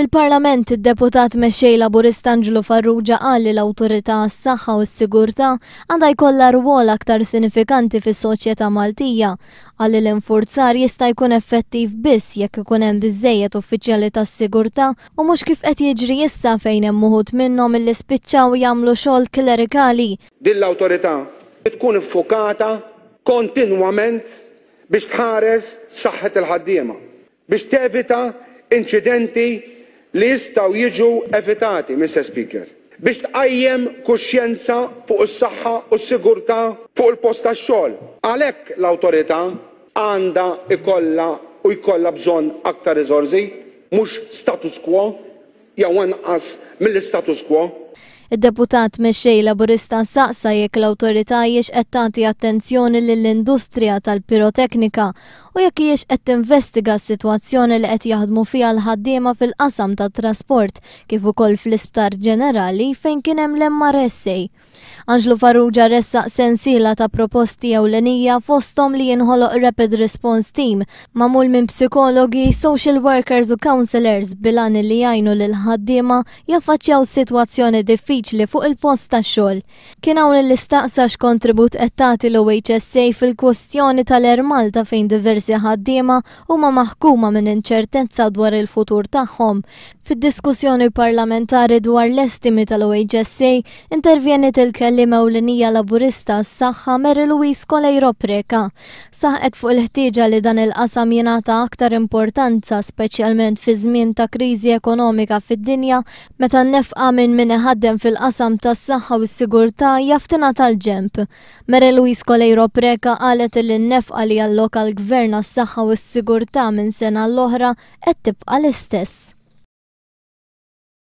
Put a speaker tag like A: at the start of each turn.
A: Fil-Parlament, id-deputat mexxej Laburista Anġlu Farrugia qal li l-Awtorità għas-Saħħa u s-Sigurtà għandha jkollha rwol aktar sinifikanti fis-soċjetà Maltija. Qal li l-infurzar jista' jkun effettiv biss jekk ikun hemm biżżejjed uffiċjali tas-sigurtà u mhux kif qed jiġri issa fejn hemm uħud minnhom illi spiċċaw jagħmlu xogħol klerikali.
B: Din l-awtorità tkun iffukata kontinwament biex tħares saħħet il-ħaddiema, biex tevita inċidenti li jistgħu jiġu evitati, Mr. Speaker, biex tqajjem kuxjenza fuq is-saħħa u s-sigurtà fuq il-post tax-xogħol. Għalhekk l-awtorità għandha jkollha bżonn aktar riżorsi, mhux status quo jew inqas mill-status quo.
A: Id-deputat mexxej Laburista saqsa jekk l-awtorità hijiex qed tagħti attenzjoni lill-industrija tal-piroteknika u jekk hijiex qed tinvestiga s-sitwazzjoni li qed jaħdmu fiha l-ħaddiema fil-qasam tat-trasport kif ukoll fl-Isptar Ġenerali fejn kien hemm l-MRSA. Anġlu Farrugia ressaq sensiela ta' proposti ewlenija fosthom li jinħoloq Rapid Response Team magħmul minn psikologi, social workers u counselors bilan li jgħinu lil ħaddiema jaffaċċjaw sitwazzjoni diffiċli fuq il-post tax-xogħol. Kien hawn li staqsa x'kontribut qed tagħti l-OHSA fil-kwestjoni tal-Malta fejn diversi ħaddiema huma maħkuma minn inċertezza dwar il-futur tagħhom. Fid-diskussjoni parlamentari dwar l-estimi tal-OHSA intervjenit il-kelliem ewlenija Laburista s-Saħħa Mary Louise Colejro Preka. Saħqet fuq il-ħtieġa li dan il-qasam jingħata aktar importanza speċjalment fi żmien ta' kriżi ekonomika fid-dinja meta nnefqa min iħaddem fil-qasam tas-saħħa u s-sigurtà jaftina tal-ġemp. Mary Louise Colejro Preka qalet li n-nefqa li alloka l-Gvern għas-saħħa u s-sigurtà minn sena l-oħra qed tibqa' l-istess.